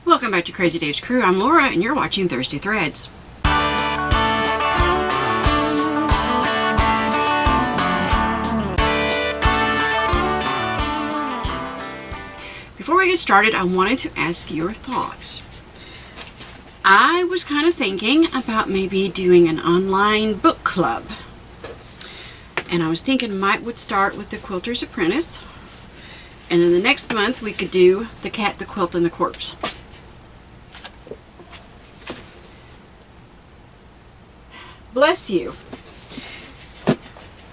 Welcome back to Crazy Dave's Crew. I'm Laura and you're watching Thirsty Threads. Before we get started, I wanted to ask your thoughts. I was kind of thinking about maybe doing an online book club. And I was thinking would start with The Quilter's Apprentice. And then the next month we could do The Cat, the Quilt, and the Corpse. Bless you.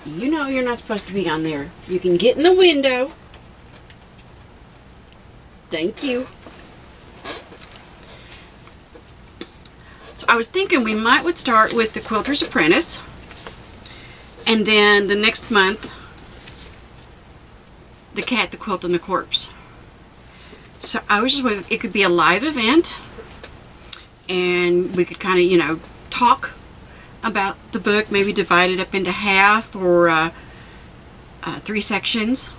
You know you're not supposed to be on there. You can get in the window. Thank you. So I was thinking we would start with The Quilter's Apprentice. And then the next month, The Cat, the Quilt, and the Corpse. So I was just wondering, it could be a live event. And we could kind of, talk about the book, maybe divide it up into half or 3 sections.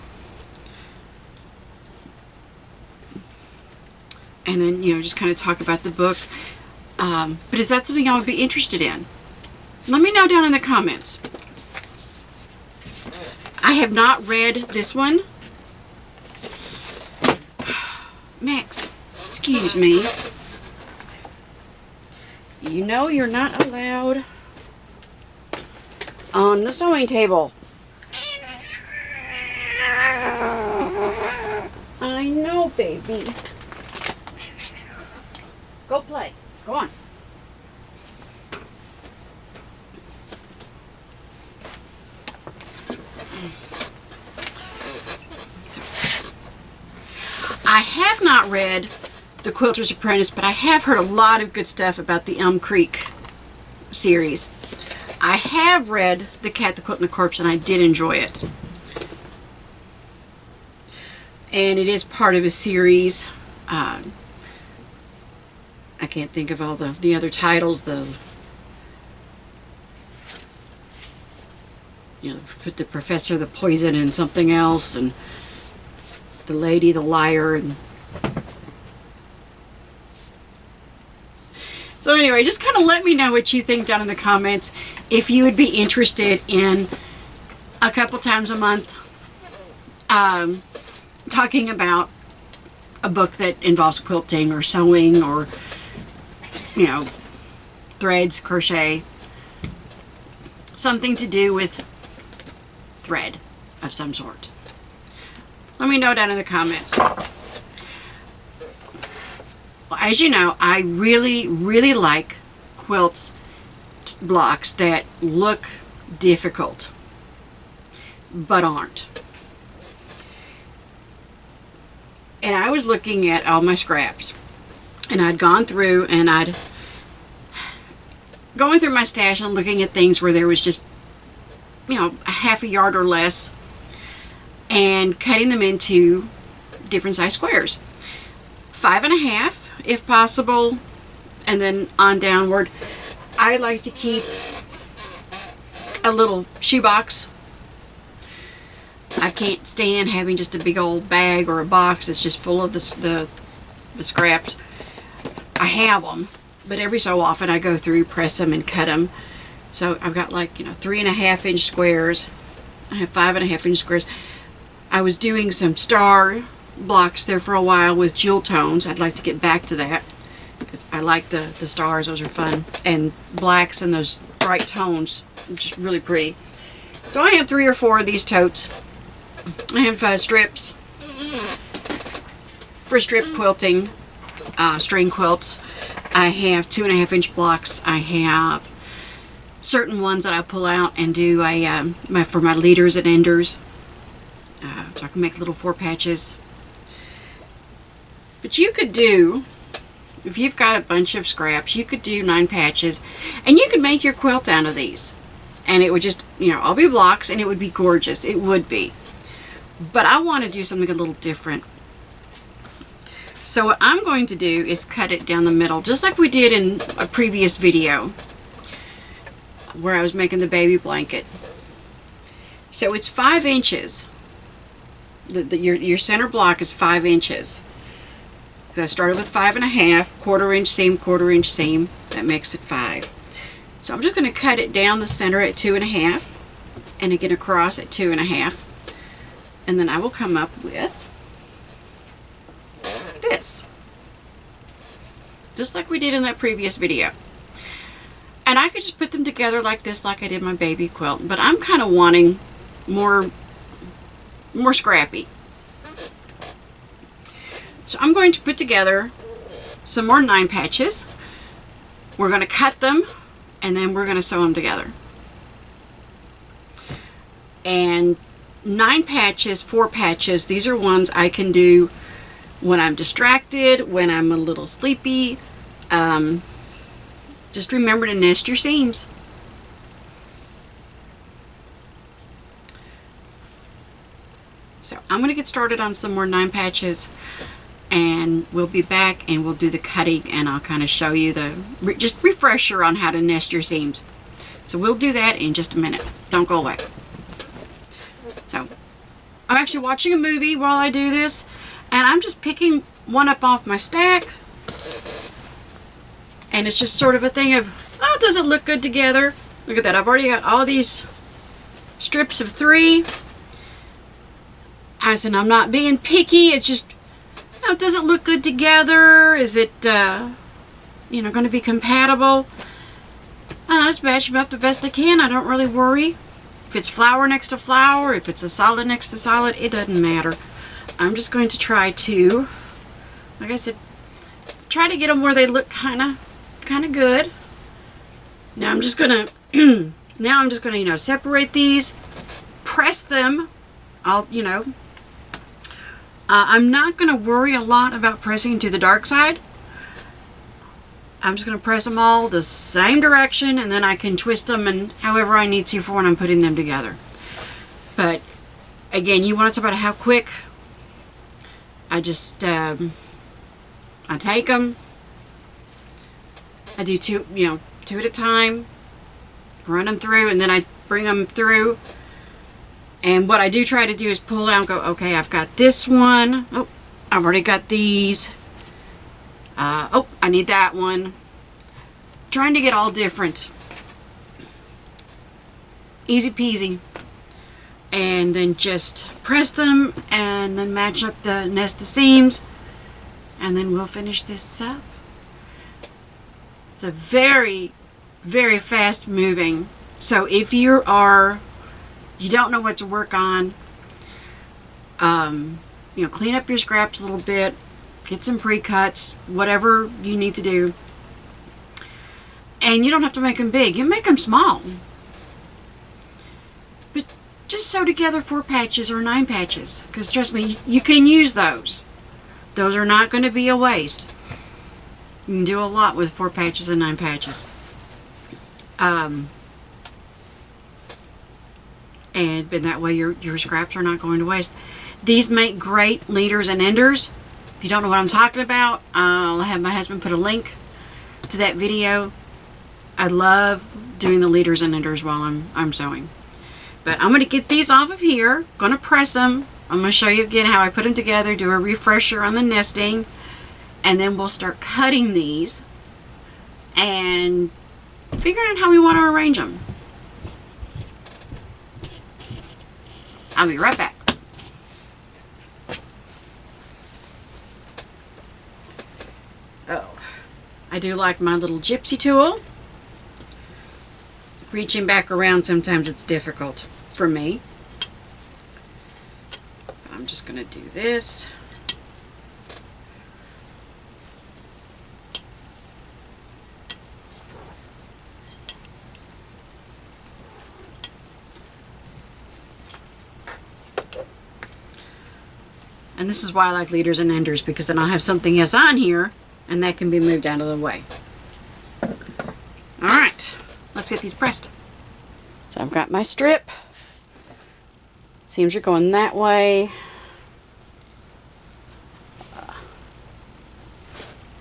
And then, just kind of talk about the book. But is that something I would be interested in? Let me know down in the comments. I have not read this one. Max, excuse me. You know you're not allowed on the sewing table. I know, baby. Go play. Go on. I have not read The Quilter's Apprentice, but I have heard a lot of good stuff about the Elm Creek series. I have read The Cat, the Quilt, and the Corpse, and I did enjoy it. And it is part of a series. I can't think of all the other titles. Put the Professor, the Poison, and something else, and The Lady, the Liar, and so anyway, just kind of let me know what you think down in the comments. If you would be interested in a couple times a month talking about a book that involves quilting or sewing or threads, crochet, something to do with thread of some sort. Let me know down in the comments. Well, as you know, I really, really like quilts blocks that look difficult, but aren't. And I was looking at all my scraps, and I'd gone through and going through my stash and looking at things where there was just, a half a yard or less, and cutting them into different size squares. 5.5 if possible, and then on downward. I like to keep a little shoebox. I can't stand having just a big old bag or a box that's just full of the scraps. I have them, but every so often I go through, press them, and cut them. So I've got 3.5 inch squares. I have 5.5 inch squares. I was doing some star blocks there for a while with jewel tones. I'd like to get back to that because I like the stars. Those are fun. And blacks and those bright tones, just really pretty. So I have 3 or 4 of these totes. I have strips for strip quilting, string quilts. I have 2.5 inch blocks. I have certain ones that I pull out and do for my leaders and enders. So I can make little 4 patches. But you could do, if you've got a bunch of scraps, you could do 9 patches, and you could make your quilt out of these. And it would just, all be blocks, and it would be gorgeous. It would be. But I want to do something a little different. So what I'm going to do is cut it down the middle, just like we did in a previous video where I was making the baby blanket. So it's 5 inches. Your center block is 5 inches. I started with 5.5, quarter-inch seam, quarter-inch seam. That makes it 5. So I'm just going to cut it down the center at 2.5, and again across at 2.5, and then I will come up with this, just like we did in that previous video. And I could just put them together like this, like I did my baby quilt, but I'm kind of wanting more scrappy. So I'm going to put together some more 9 patches. We're going to cut them, and then we're going to sew them together. And 9 patches, 4 patches, these are ones I can do when I'm distracted, when I'm a little sleepy. Just remember to nest your seams. So I'm going to get started on some more 9 patches, and we'll be back and we'll do the cutting, and I'll kind of show you the just refresher on how to nest your seams. So we'll do that in just a minute. Don't go away. So I'm actually watching a movie while I do this, and I'm just picking one up off my stack, and it's just sort of a thing of, oh, does it look good together? Look at that, I've already got all these strips of 3. I said I'm not being picky, it's just, you know, does it look good together? Is it, you know, going to be compatible? I just batch them up the best I can. I don't really worry. If it's flower next to flower, if it's a solid next to solid, it doesn't matter. I'm just going to try to, like I said, try to get them where they look kind of good. Now I'm just gonna you know, separate these, press them. I'm not gonna worry a lot about pressing to the dark side. I'm just gonna press them all the same direction, and then I can twist them and however I need to for when I'm putting them together. But again, you want to talk about how quick. I just I take them. I do 2 at a time, run them through, and then I bring them through. And what I do try to do is pull out and go, okay, I've got this one. Oh, I've already got these. Oh, I need that one. Trying to get all different. Easy peasy. And then just press them and then match up the nest the seams, and then we'll finish this up. It's a very, very fast moving. So if you don't know what to work on, clean up your scraps a little bit, get some pre-cuts, whatever you need to do. And you don't have to make them big. You make them small. But just sew together 4 patches or 9 patches, because trust me, you can use those. Those are not going to be a waste. You can do a lot with 4 patches and 9 patches. And that way your scraps are not going to waste. These make great leaders and enders. If you don't know what I'm talking about, I'll have my husband put a link to that video. I love doing the leaders and enders while I'm sewing. But I'm going to get these off of here. Going to press them. I'm going to show you again how I put them together, do a refresher on the nesting, and then we'll start cutting these and figuring out how we want to arrange them. I'll be right back. Oh, I do like my little gypsy tool. Reaching back around, sometimes it's difficult for me. But I'm just going to do this. And this is why I like leaders and enders, because then I'll have something else on here and that can be moved out of the way. Alright, let's get these pressed. So I've got my strip. Seams are going that way.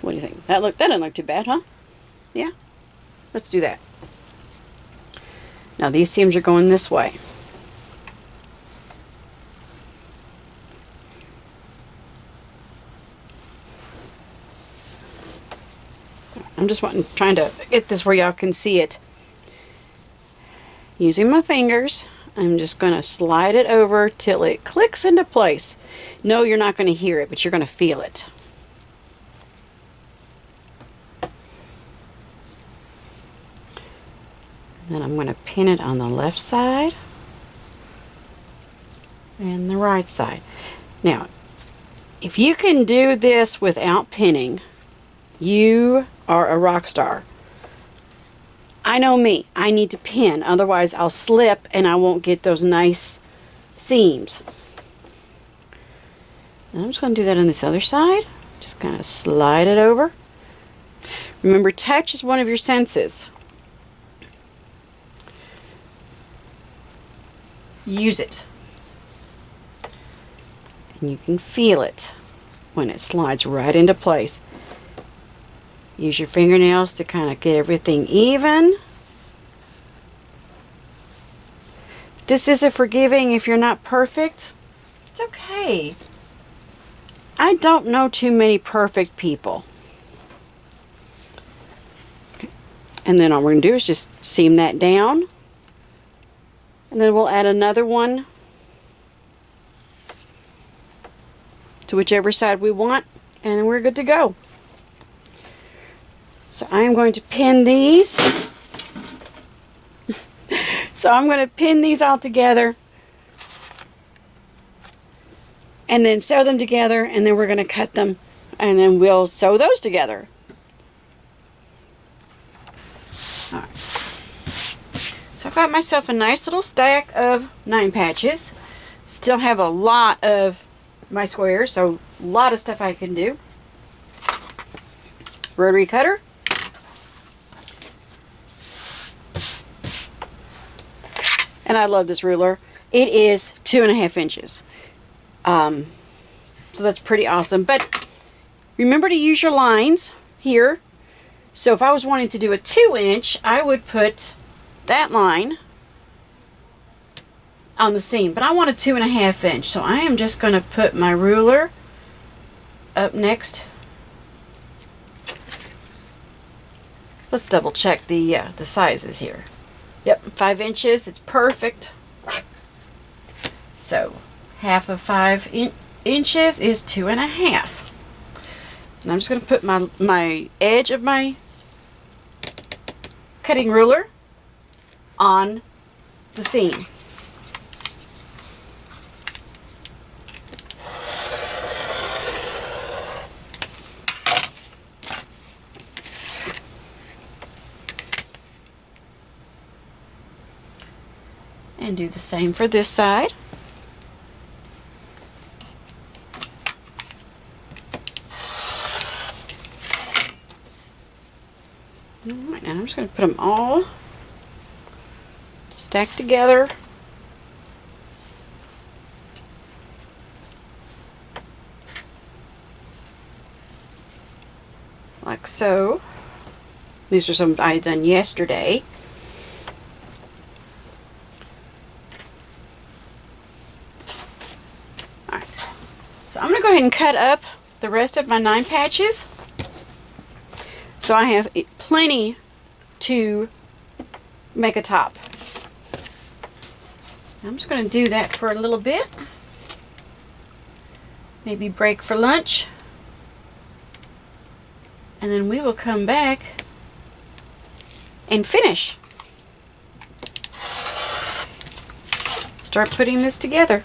What do you think? That didn't look too bad, huh? Yeah? Let's do that. Now these seams are going this way. I'm just trying to get this where y'all can see it. Using my fingers, I'm just going to slide it over till it clicks into place. No, you're not going to hear it, but you're going to feel it. Then I'm going to pin it on the left side and the right side. Now, if you can do this without pinning, you are a rock star. I know me. I need to pin, otherwise I'll slip and I won't get those nice seams. And I'm just going to do that on this other side. Just kind of slide it over. Remember, touch is one of your senses. Use it. And you can feel it when it slides right into place. Use your fingernails to kind of get everything even. This isn't forgiving if you're not perfect. It's okay. I don't know too many perfect people. Okay. And then all we're going to do is just seam that down. And then we'll add another one to whichever side we want, and then we're good to go. So I'm going to pin these. So I'm going to pin these all together and then sew them together, and then we're going to cut them, and then we'll sew those together. All right. So I've got myself a nice little stack of 9 patches. Still have a lot of my squares, so a lot of stuff I can do. Rotary cutter. And I love this ruler. It is 2.5 inches. So that's pretty awesome. But remember to use your lines here. So if I was wanting to do a 2-inch, I would put that line on the seam, but I want a 2.5 inch, so I am just going to put my ruler up next. Let's double check the sizes here. Yep, 5 inches. It's perfect. So half of 5 inches is 2.5. And I'm just going to put my edge of my cutting ruler on the seam. And do the same for this side. Alright, and I'm just going to put them all stacked together. Like so. These are some I had done yesterday. Alright. So I'm going to go ahead and cut up the rest of my 9 patches. So I have plenty to make a top. I'm just going to do that for a little bit. Maybe break for lunch. And then we will come back and finish. Start putting this together.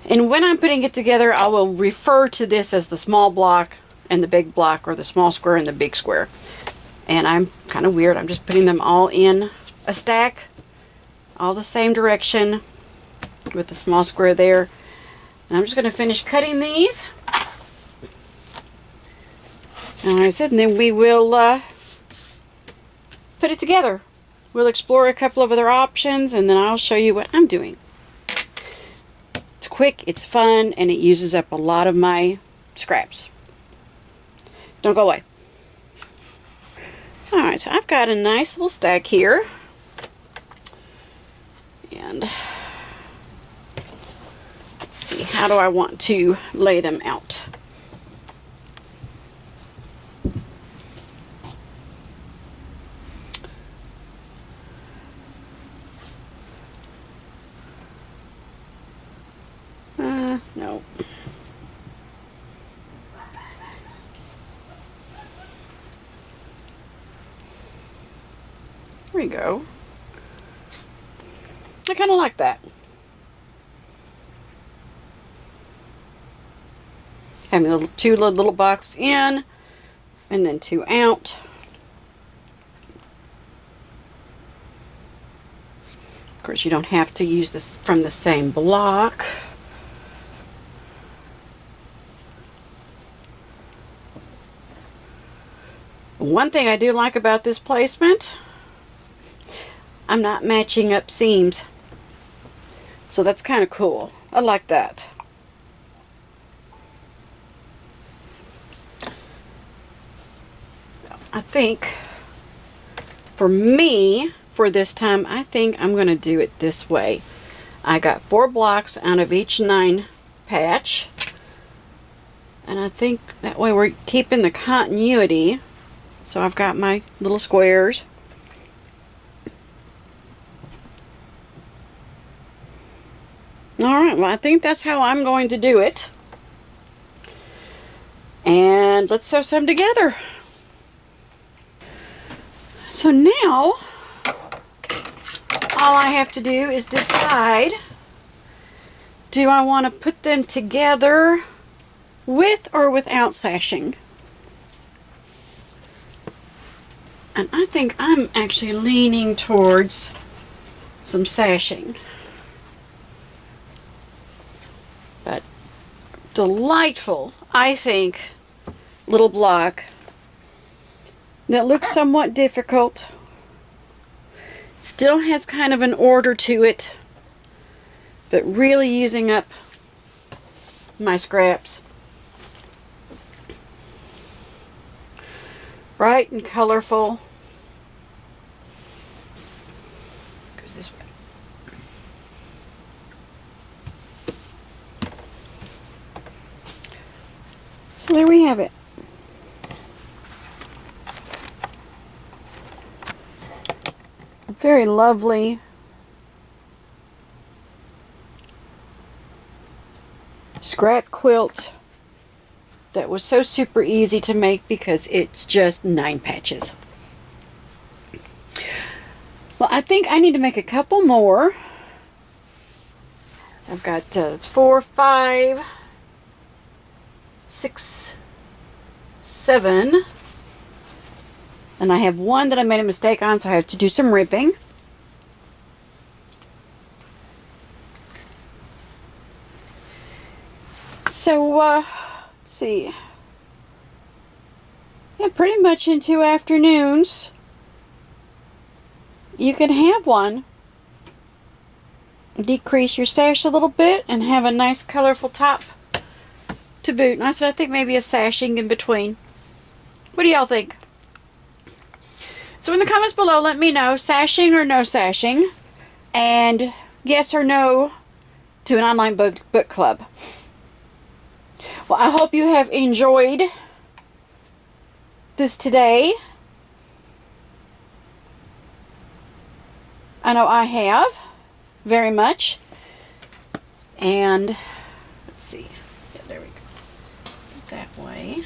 And when I'm putting it together, I will refer to this as the small block and the big block, or the small square and the big square. And I'm kind of weird. I'm just putting them all in a stack, all the same direction, with the small square there. And I'm just going to finish cutting these. And like I said, and then we will put it together. We'll explore a couple of other options, and then I'll show you what I'm doing. It's quick, it's fun, and it uses up a lot of my scraps. Don't go away. Alright, so I've got a nice little stack here. And let's see, how do I want to lay them out? No. There we go. I kind of like that. Having two little boxes in and then 2 out. Of course, you don't have to use this from the same block. One thing I do like about this placement, I'm not matching up seams. So that's kind of cool. I like that. I think for me, for this time, I think I'm going to do it this way. I got 4 blocks out of each 9 patch. And I think that way we're keeping the continuity. So I've got my little squares. Alright, well I think that's how I'm going to do it. And let's sew some together. So now, all I have to do is decide, do I want to put them together with or without sashing? And I think I'm actually leaning towards some sashing. But delightful, I think, little block that looks somewhat difficult. Still has kind of an order to it, but really using up my scraps. Bright and colorful. Goes this way. So there we have it. Very lovely scrap quilt that was so super easy to make because it's just 9 patches. Well, I think I need to make a couple more. So I've got it's 4, 5, 6, 7. And I have one that I made a mistake on, so I have to do some ripping. So, let's see. Yeah, pretty much in 2 afternoons, you can have one. Decrease your stash a little bit and have a nice colorful top to boot. And I said I think maybe a sashing in between. What do y'all think? So in the comments below, let me know, sashing or no sashing, and yes or no to an online book club. Well, I hope you have enjoyed this today. I know I have, very much. And, let's see, yeah, there we go, that way.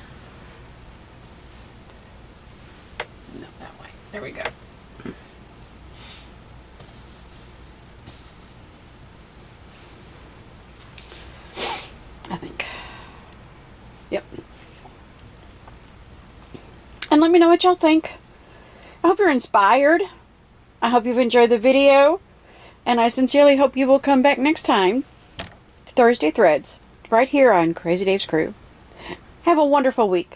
No, that way. There we go. I think. Yep. And let me know what y'all think. I hope you're inspired. I hope you've enjoyed the video. And I sincerely hope you will come back next time to Thursday Threads, right here on Crazy Dave's Crew. Have a wonderful week.